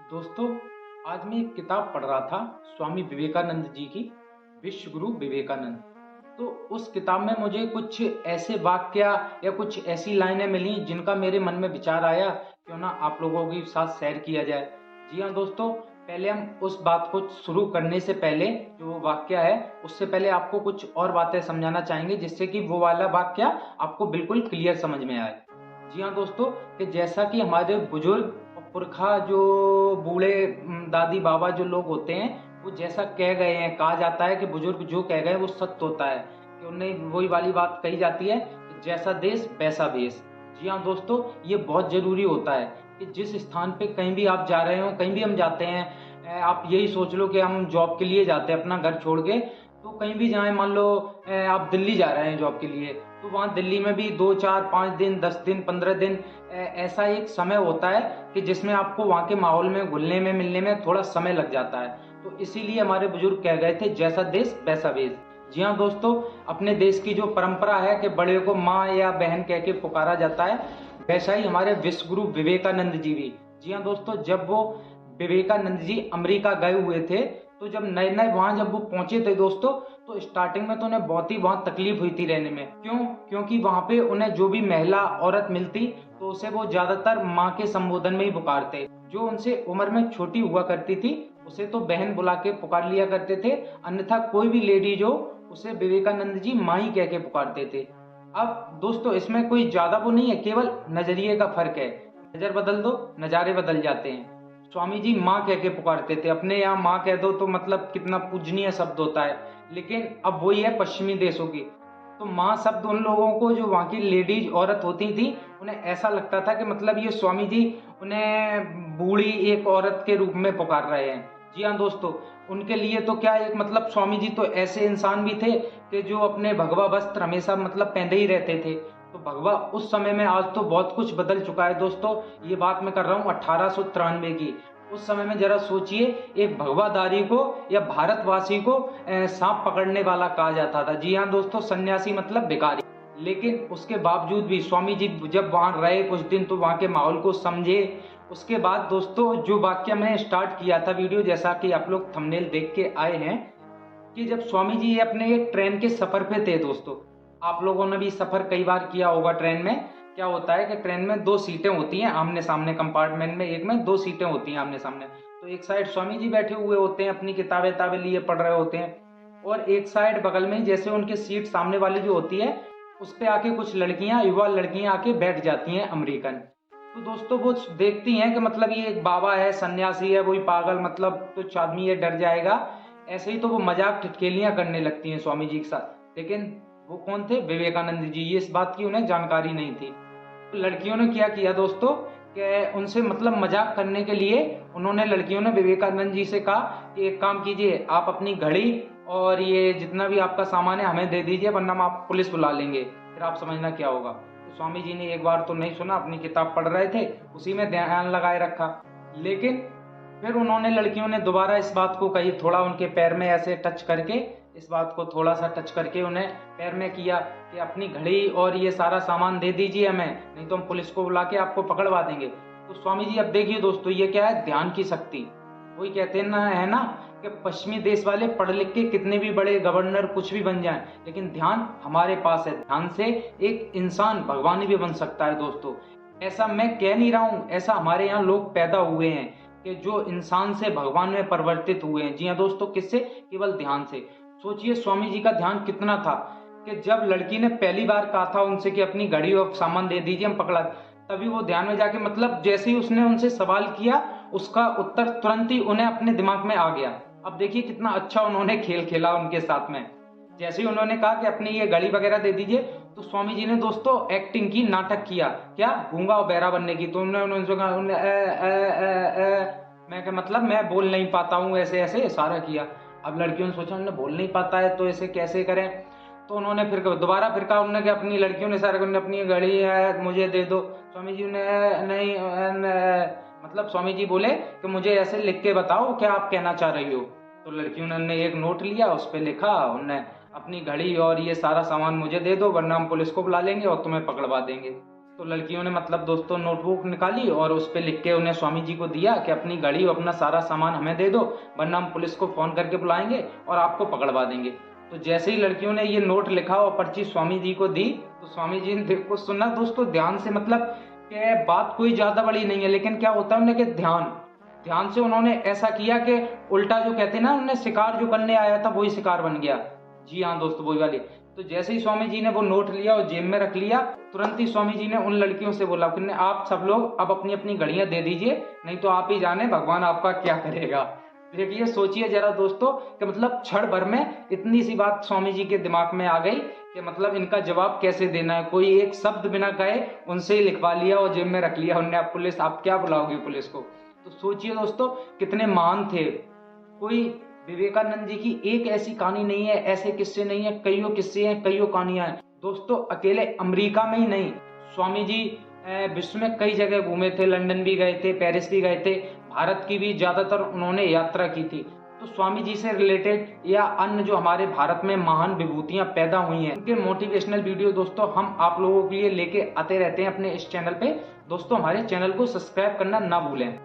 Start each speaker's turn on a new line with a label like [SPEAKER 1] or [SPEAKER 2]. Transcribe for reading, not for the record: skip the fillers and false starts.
[SPEAKER 1] दोस्तों, आज मैं एक किताब पढ़ रहा था स्वामी विवेकानंद जी की, विश्व गुरु विवेकानंद। तो उस किताब में मुझे कुछ ऐसे वाक्य या कुछ ऐसी लाइनें मिली जिनका मेरे मन में विचार आया, क्यों ना आप लोगों के साथ शेयर किया जाए। जी हाँ दोस्तों, पहले हम उस बात को शुरू करने से पहले, जो वाक्य है उससे पहले आपको कुछ और बातें समझाना चाहेंगे जिससे कि वो वाला वाक्य आपको बिल्कुल क्लियर समझ में आए। जी हाँ दोस्तों, कि जैसा कि हमारे बुजुर्ग और पुरखा जो बूढ़े दादी बाबा जो लोग होते हैं, वो जैसा कह गए हैं, कहा जाता है कि बुजुर्ग जो कह गए वो सत्य होता है। कि उन्हें वही वाली बात कही जाती है कि जैसा देश वैसा भेष। जी हाँ दोस्तों, ये बहुत जरूरी होता है कि जिस स्थान पे कहीं भी आप जा रहे हो, कहीं भी हम जाते हैं, आप यही सोच लो कि हम जॉब के लिए जाते हैं अपना घर छोड़ के। तो कहीं भी जाएं, मान लो आप दिल्ली जा रहे हैं जॉब के लिए, तो वहाँ दिल्ली में भी 2 4 5 दिन 10 दिन 15 दिन ऐसा एक समय होता है कि जिसमें आपको वहाँ के माहौल में घुलने में मिलने में थोड़ा समय लग जाता है। तो इसीलिए हमारे बुजुर्ग कह गए थे, जैसा देश वैसा वेश। जी हाँ दोस्तों, अपने देश की जो परंपरा है कि बड़े को माँ या बहन कह के पुकारा जाता है, वैसा ही हमारे विश्व गुरु विवेकानंद जी भी। जी हाँ दोस्तों, जब वो विवेकानंद जी अमेरिका गए हुए थे, तो जब नए नए वहां जब वो पहुंचे थे दोस्तों, तो स्टार्टिंग में तो उन्हें बहुत ही वहां तकलीफ हुई थी रहने में। क्योंकि वहां पे उन्हें जो भी महिला औरत मिलती, तो उसे वो ज्यादातर माँ के संबोधन में ही पुकारते। जो उनसे उम्र में छोटी हुआ करती थी, उसे तो बहन बुला के पुकार लिया करते थे, अन्यथा कोई भी लेडीज हो, उसे विवेकानंद जी माँ ही कह के पुकारते थे। अब दोस्तों, इसमें कोई ज्यादा वो नहीं है, केवल नजरिए का फर्क है। नजर बदल दो, नजारे बदल जाते हैं। स्वामी जी माँ कह के पुकारते थे, अपने यहाँ माँ कह दो तो मतलब कितना पूजनीय शब्द होता है। लेकिन अब वही है पश्चिमी देशों की, तो माँ शब्द उन लोगों को, जो वहाँ की लेडीज औरत होती थी, उन्हें ऐसा लगता था कि मतलब ये स्वामी जी उन्हें बूढ़ी एक औरत के रूप में पुकार रहे हैं। जी हाँ दोस्तों, उनके लिए तो क्या एक मतलब स्वामी जी तो ऐसे इंसान भी थे कि जो अपने भगवा वस्त्र हमेशा मतलब पहनते ही रहते थे। तो भगवा उस समय में, आज तो बहुत कुछ बदल चुका है दोस्तों। ये बात मैं कर रहा हूँ 1893 की। उस समय में जरा सोचिए, एक भगवाधारी को या भारतवासी को सांप पकड़ने वाला कहा जाता था। जी हाँ दोस्तों, सन्यासी मतलब भिखारी। लेकिन उसके बावजूद भी स्वामी जी जब वहां रहे कुछ दिन, तो वहां के माहौल को समझे। उसके बाद दोस्तों, जो वाक्य मैंने स्टार्ट किया था वीडियो, जैसा कि आप लोग थंबनेल देख के आए हैं, कि जब स्वामी जी अपने एक ट्रेन के सफर पे थे दोस्तों। आप लोगों ने भी सफर कई बार किया होगा ट्रेन में। क्या होता है कि ट्रेन में दो सीटें होती हैं आमने सामने, कंपार्टमेंट में एक में दो सीटें होती हैं आमने सामने। तो एक साइड स्वामी जी बैठे हुए होते हैं, अपनी किताबें ताबें लिए पढ़ रहे होते हैं, और एक साइड बगल में जैसे उनके सीट सामने वाली जो होती है, उस पे आके कुछ लड़कियां, युवा लड़कियां आके बैठ जाती हैं, अमेरिकन। तो दोस्तों, वो देखती हैं कि मतलब ये एक बाबा है, सन्यासी है, वही पागल, मतलब कुछ आदमी ये डर जाएगा। ऐसे ही तो वो मजाक ठिठकेलियां करने लगती हैं स्वामी जी के साथ। लेकिन वो कौन थे? विवेकानंद जी। ये इस बात की उन्हें जानकारी नहीं थी। तो लड़कियों ने क्या किया दोस्तों, कि उनसे मतलब मजाक करने के लिए उन्होंने, लड़कियों ने विवेकानंद जी से कहा कि एक काम कीजिए, आप अपनी घड़ी और ये जितना भी आपका सामान है हमें दे दीजिए, वरना हम आप पुलिस बुला लेंगे, फिर आप समझना क्या होगा। तो स्वामी जी ने एक बार तो नहीं सुना, अपनी किताब पढ़ रहे थे, उसी में ध्यान लगाए रखा। लेकिन फिर उन्होंने, लड़कियों ने दोबारा इस बात को कही, थोड़ा उनके पैर में ऐसे टच करके, इस बात को थोड़ा सा टच करके उन्हें पैर में किया कि अपनी घड़ी और ये सारा सामान दे दीजिए हमें, नहीं तो हम पुलिस को बुला के आपको पकड़वा देंगे। तो स्वामी जी, अब देखिए दोस्तों, ये क्या है? ध्यान की शक्ति। वही कहते हैं ना, है ना, कि पश्चिमी देश वाले पढ़ लिख के कितने भी बड़े गवर्नर कुछ भी बन जाएं, लेकिन ध्यान हमारे पास है। ध्यान से एक इंसान भगवान भी बन सकता है दोस्तों। ऐसा मैं कह नहीं रहा हूं, ऐसा हमारे यहाँ लोग पैदा हुए हैं कि जो इंसान से भगवान में परिवर्तित हुए हैं। जी हाँ दोस्तों, किससे? केवल ध्यान से। सोचिए स्वामी जी का ध्यान कितना था, कि जब लड़की ने पहली बार कहा था उनसे कि अपनी घड़ी और सामान दे दीजिए हम पकड़ा, तभी वो ध्यान में जाके, मतलब जैसे ही उसने उनसे सवाल किया, उसका उत्तर तुरंत ही उन्हें अपने दिमाग में आ गया। अब देखिए कितना अच्छा उन्होंने खेल खेला उनके साथ में। जैसे ही उन्होंने कहा कि अपनी ये घड़ी वगैरह दे दीजिए, तो स्वामी जी ने दोस्तों एक्टिंग की, नाटक किया, क्या? गूंगा और बहरा बनने की। तो उन्होंने उनसे कहा, मैं क्या मतलब, मैं बोल नहीं पाता हूँ, ऐसे ऐसे सारा किया। अब लड़कियों ने सोचा, उन्होंने बोल नहीं पाता है तो ऐसे कैसे करें। तो उन्होंने फिर दोबारा फिर कहा, उन्होंने कि अपनी लड़कियों ने सारे, उन्होंने अपनी घड़ी है मुझे दे दो। स्वामी जी ने नहीं, मतलब स्वामी जी बोले कि मुझे ऐसे लिख के बताओ क्या आप कहना चाह रही हो। तो लड़कियों ने एक नोट लिया, उस पर लिखा उन्होंने, अपनी घड़ी और ये सारा सामान मुझे दे दो, वरना हम पुलिस को बुला लेंगे और तुम्हें पकड़वा देंगे। तो लड़कियों ने मतलब दोस्तों नोटबुक निकाली और उस पर लिख के उन्हें स्वामी जी को दिया कि अपनी गाड़ी और अपना सारा सामान हमें दे दो, वरना हम पुलिस को फ़ोन करके बुलाएंगे और आपको पकड़वा देंगे। तो जैसे ही लड़कियों ने ये नोट लिखा और पर्ची स्वामी जी को दी, तो स्वामी जी ने देखो सुना दोस्तों ध्यान से, मतलब कि बात कोई ज़्यादा बड़ी नहीं है, लेकिन क्या होता है उन्हें कि ध्यान से उन्होंने ऐसा किया कि उल्टा जो कहते हैं ना, उन्हें शिकार जो करने आया था वही शिकार बन गया। जी हाँ दोस्तों, वही वाली। तो जैसे ही स्वामी जी ने वो नोट लिया और जेब में रख लिया, तुरंत ही स्वामी जी ने उन लड़कियों से बोला कि आप सब लोग अब अपनी अपनी घड़ियां दे दीजिए, नहीं तो आप ही जाने भगवान आपका क्या करेगा। देखिए सोचिए जरा दोस्तों कि मतलब क्षण भर में इतनी सी बात स्वामी जी के दिमाग में आ गई कि मतलब इनका जवाब कैसे देना है। कोई एक शब्द बिना कहे उनसे ही लिखवा लिया और जेब में रख लिया उनने। अब पुलिस, आप क्या बुलाओगे पुलिस को। तो सोचिए दोस्तों कितने महान थे। कोई विवेकानंद जी की एक ऐसी कहानी नहीं है, ऐसे किस्से नहीं है, कईयों किस्से हैं, कईयों कहानियां हैं दोस्तों। अकेले अमेरिका में ही नहीं, स्वामी जी विश्व में कई जगह घूमे थे, लंदन भी गए थे, पेरिस भी गए थे, भारत की भी ज्यादातर उन्होंने यात्रा की थी। तो स्वामी जी से रिलेटेड या अन्य जो हमारे भारत में महान विभूतियां पैदा हुई हैं, उनके मोटिवेशनल वीडियो दोस्तों हम आप लोगों के लिए लेके आते रहते हैं अपने इस चैनल पे। दोस्तों हमारे चैनल को सब्सक्राइब करना ना भूलें।